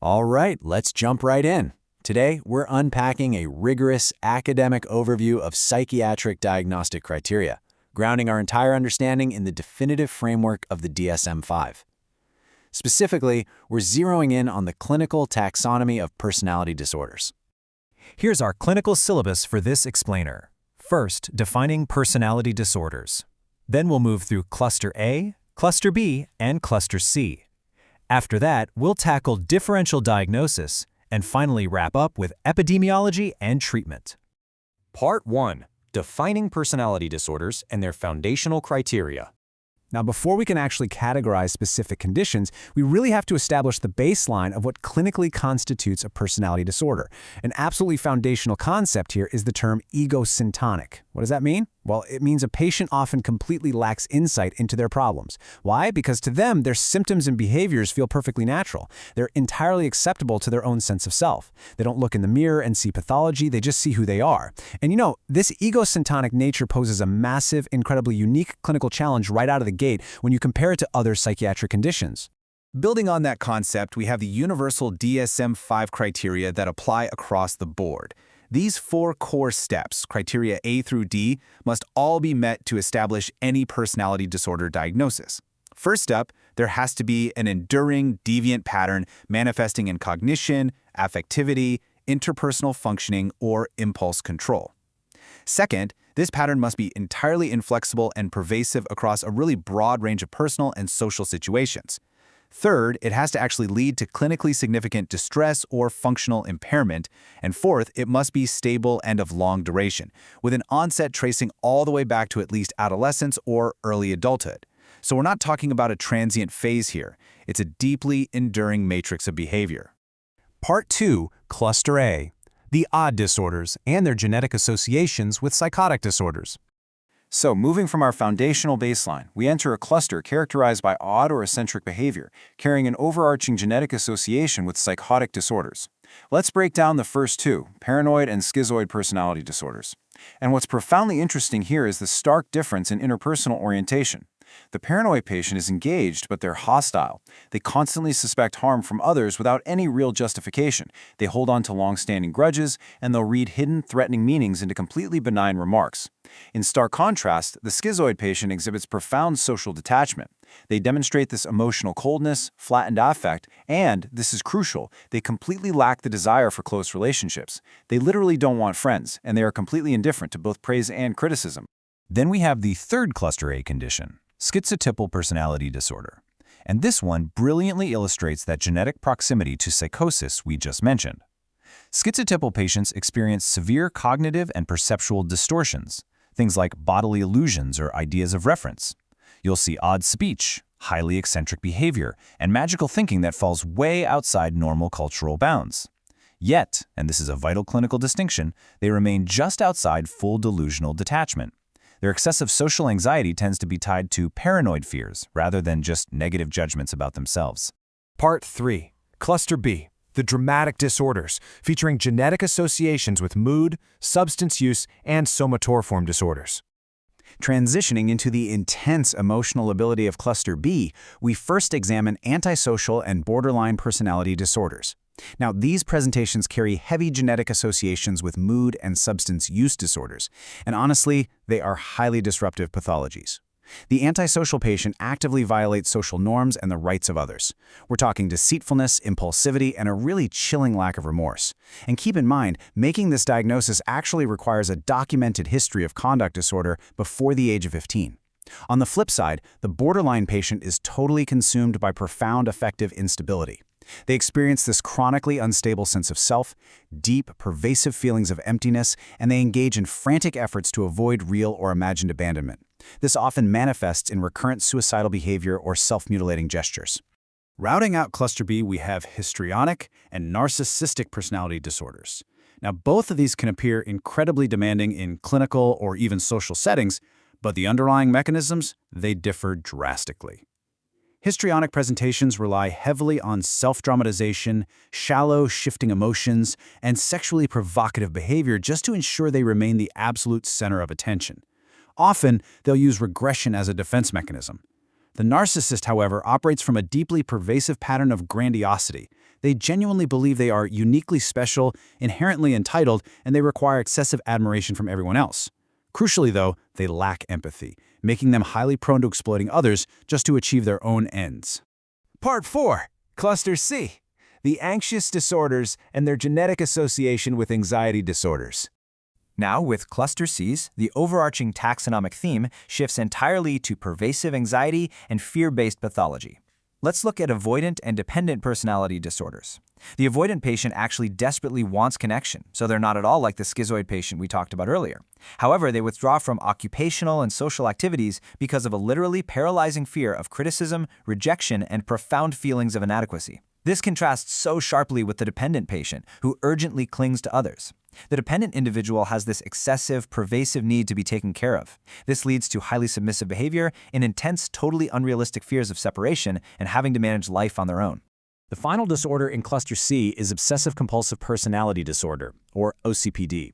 All right, let's jump right in. Today, we're unpacking a rigorous academic overview of psychiatric diagnostic criteria, grounding our entire understanding in the definitive framework of the DSM-5. Specifically, we're zeroing in on the clinical taxonomy of personality disorders. Here's our clinical syllabus for this explainer. First, defining personality disorders. Then we'll move through Cluster A, Cluster B, and Cluster C. After that, we'll tackle differential diagnosis, and finally wrap up with epidemiology and treatment. Part 1. Defining personality disorders and their foundational criteria. Now, before we can actually categorize specific conditions, we really have to establish the baseline of what clinically constitutes a personality disorder. An absolutely foundational concept here is the term egosyntonic. What does that mean? Well, it means a patient often completely lacks insight into their problems. Why? Because to them, their symptoms and behaviors feel perfectly natural. They're entirely acceptable to their own sense of self. They don't look in the mirror and see pathology, they just see who they are. And this egosyntonic nature poses a massive, incredibly unique clinical challenge right out of the gate when you compare it to other psychiatric conditions. Building on that concept, we have the universal DSM-5 criteria that apply across the board. These 4 core steps, criteria A through D, must all be met to establish any personality disorder diagnosis. First up, there has to be an enduring deviant pattern manifesting in cognition, affectivity, interpersonal functioning, or impulse control. Second, this pattern must be entirely inflexible and pervasive across a really broad range of personal and social situations. Third, it has to actually lead to clinically significant distress or functional impairment. And fourth, it must be stable and of long duration, with an onset tracing all the way back to at least adolescence or early adulthood. So we're not talking about a transient phase here. It's a deeply enduring matrix of behavior. Part 2, Cluster A, the odd disorders and their genetic associations with psychotic disorders. So, moving from our foundational baseline, we enter a cluster characterized by odd or eccentric behavior, carrying an overarching genetic association with psychotic disorders. Let's break down the first two, paranoid and schizoid personality disorders. And what's profoundly interesting here is the stark difference in interpersonal orientation. The paranoid patient is engaged, but they're hostile. They constantly suspect harm from others without any real justification. They hold on to long-standing grudges, and they'll read hidden, threatening meanings into completely benign remarks. In stark contrast, the schizoid patient exhibits profound social detachment. They demonstrate this emotional coldness, flattened affect, and, this is crucial, they completely lack the desire for close relationships. They literally don't want friends, and they are completely indifferent to both praise and criticism. Then we have the third Cluster A condition, schizotypal personality disorder. And this one brilliantly illustrates that genetic proximity to psychosis we just mentioned. Schizotypal patients experience severe cognitive and perceptual distortions, things like bodily illusions or ideas of reference. You'll see odd speech, highly eccentric behavior, and magical thinking that falls way outside normal cultural bounds. Yet, and this is a vital clinical distinction, they remain just outside full delusional detachment. Their excessive social anxiety tends to be tied to paranoid fears rather than just negative judgments about themselves. Part 3. Cluster B. The dramatic disorders, featuring genetic associations with mood, substance use, and somatoform disorders. Transitioning into the intense emotional ability of Cluster B, we first examine antisocial and borderline personality disorders. Now, these presentations carry heavy genetic associations with mood and substance use disorders, and honestly, they are highly disruptive pathologies. The antisocial patient actively violates social norms and the rights of others. We're talking deceitfulness, impulsivity, and a really chilling lack of remorse. And keep in mind, making this diagnosis actually requires a documented history of conduct disorder before the age of 15. On the flip side, the borderline patient is totally consumed by profound affective instability. They experience this chronically unstable sense of self, deep, pervasive feelings of emptiness, and they engage in frantic efforts to avoid real or imagined abandonment. This often manifests in recurrent suicidal behavior or self-mutilating gestures. Rounding out Cluster B, we have histrionic and narcissistic personality disorders. Now, both of these can appear incredibly demanding in clinical or even social settings, but the underlying mechanisms, they differ drastically. Histrionic presentations rely heavily on self-dramatization, shallow, shifting emotions, and sexually provocative behavior just to ensure they remain the absolute center of attention. Often, they'll use regression as a defense mechanism. The narcissist, however, operates from a deeply pervasive pattern of grandiosity. They genuinely believe they are uniquely special, inherently entitled, and they require excessive admiration from everyone else. Crucially, though, they lack empathy, making them highly prone to exploiting others just to achieve their own ends. Part 4. Cluster C. The anxious disorders and their genetic association with anxiety disorders. Now, with Cluster Cs, the overarching taxonomic theme shifts entirely to pervasive anxiety and fear-based pathology. Let's look at avoidant and dependent personality disorders. The avoidant patient actually desperately wants connection, so they're not at all like the schizoid patient we talked about earlier. However, they withdraw from occupational and social activities because of a literally paralyzing fear of criticism, rejection, and profound feelings of inadequacy. This contrasts so sharply with the dependent patient, who urgently clings to others. The dependent individual has this excessive, pervasive need to be taken care of. This leads to highly submissive behavior and intense, totally unrealistic fears of separation and having to manage life on their own. The final disorder in Cluster C is obsessive-compulsive personality disorder, or OCPD.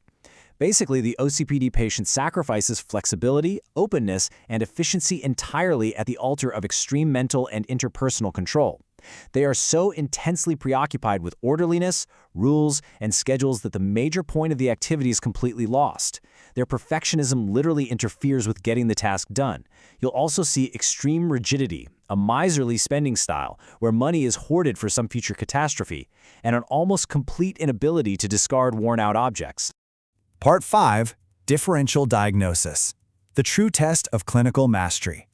Basically, the OCPD patient sacrifices flexibility, openness, and efficiency entirely at the altar of extreme mental and interpersonal control. They are so intensely preoccupied with orderliness, rules, and schedules that the major point of the activity is completely lost. Their perfectionism literally interferes with getting the task done. You'll also see extreme rigidity, a miserly spending style where money is hoarded for some future catastrophe, and an almost complete inability to discard worn-out objects. Part 5. Differential diagnosis. The true test of clinical mastery.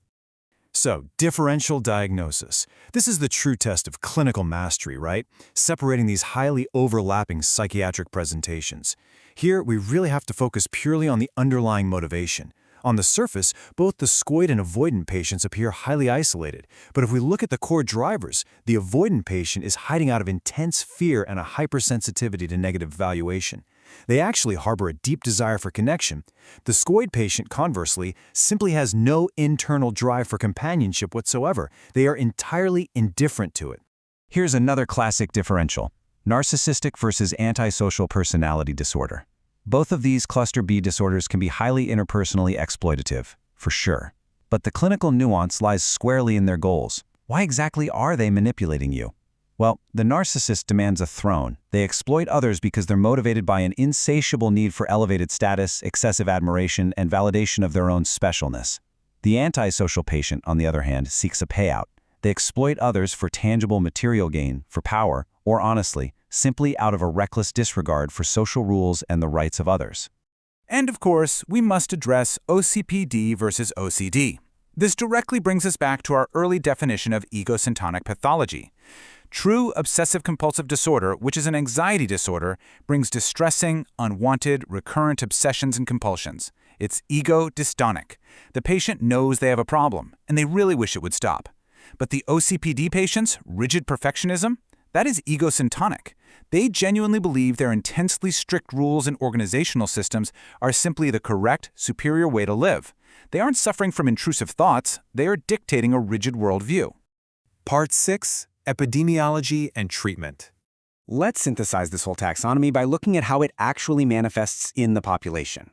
So, differential diagnosis. This is the true test of clinical mastery, right? Separating these highly overlapping psychiatric presentations. Here, we really have to focus purely on the underlying motivation. On the surface, both the schizoid and avoidant patients appear highly isolated, but if we look at the core drivers, the avoidant patient is hiding out of intense fear and a hypersensitivity to negative evaluation. They actually harbor a deep desire for connection. The schizoid patient, conversely, simply has no internal drive for companionship whatsoever. They are entirely indifferent to it. Here's another classic differential: narcissistic versus antisocial personality disorder. Both of these cluster B disorders can be highly interpersonally exploitative, for sure. But the clinical nuance lies squarely in their goals. Why exactly are they manipulating you? Well, the narcissist demands a throne. They exploit others because they're motivated by an insatiable need for elevated status, excessive admiration, and validation of their own specialness. The antisocial patient, on the other hand, seeks a payout. They exploit others for tangible material gain, for power, or honestly, simply out of a reckless disregard for social rules and the rights of others. And of course, we must address OCPD versus OCD. This directly brings us back to our early definition of egosyntonic pathology. True obsessive-compulsive disorder, which is an anxiety disorder, brings distressing, unwanted, recurrent obsessions and compulsions. It's ego-dystonic. The patient knows they have a problem, and they really wish it would stop. But the OCPD patient's rigid perfectionism? That is egosyntonic. They genuinely believe their intensely strict rules and organizational systems are simply the correct, superior way to live. They aren't suffering from intrusive thoughts, they are dictating a rigid worldview. Part 6. Epidemiology and treatment. Let's synthesize this whole taxonomy by looking at how it actually manifests in the population.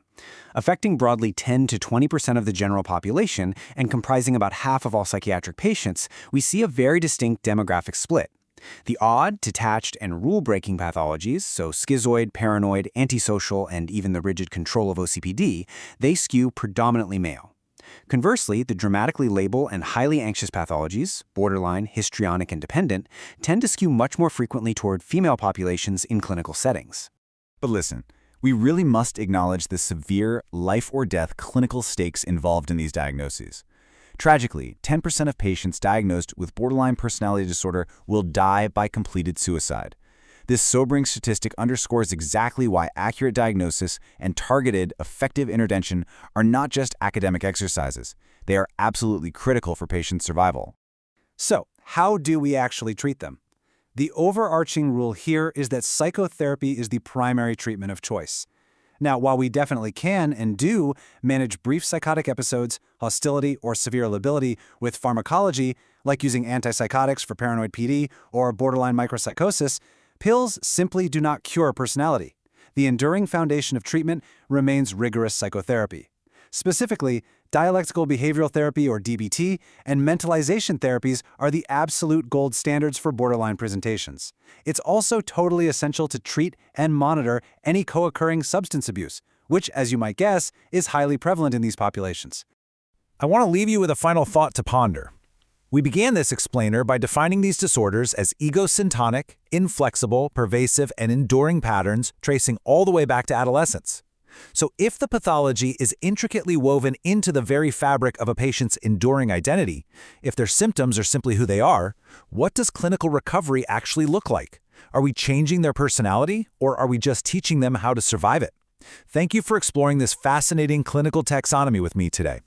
Affecting broadly 10 to 20% of the general population and comprising about half of all psychiatric patients, we see a very distinct demographic split. The odd, detached, and rule-breaking pathologies, so schizoid, paranoid, antisocial, and even the rigid control of OCPD, they skew predominantly male. Conversely, the dramatically labile and highly anxious pathologies, borderline, histrionic, and dependent, tend to skew much more frequently toward female populations in clinical settings. But listen, we really must acknowledge the severe life-or-death clinical stakes involved in these diagnoses. Tragically, 10% of patients diagnosed with borderline personality disorder will die by completed suicide. This sobering statistic underscores exactly why accurate diagnosis and targeted, effective intervention are not just academic exercises. They are absolutely critical for patient survival. So, how do we actually treat them? The overarching rule here is that psychotherapy is the primary treatment of choice. Now, while we definitely can and do manage brief psychotic episodes, hostility, or severe lability with pharmacology, like using antipsychotics for paranoid PD or borderline micropsychosis, pills simply do not cure personality. The enduring foundation of treatment remains rigorous psychotherapy. Specifically, Dialectical behavioral therapy, or DBT, and mentalization therapies are the absolute gold standards for borderline presentations. It's also totally essential to treat and monitor any co-occurring substance abuse, which, as you might guess, is highly prevalent in these populations. I want to leave you with a final thought to ponder. We began this explainer by defining these disorders as egosyntonic, inflexible, pervasive, and enduring patterns tracing all the way back to adolescence. So if the pathology is intricately woven into the very fabric of a patient's enduring identity, if their symptoms are simply who they are, what does clinical recovery actually look like? Are we changing their personality, or are we just teaching them how to survive it? Thank you for exploring this fascinating clinical taxonomy with me today.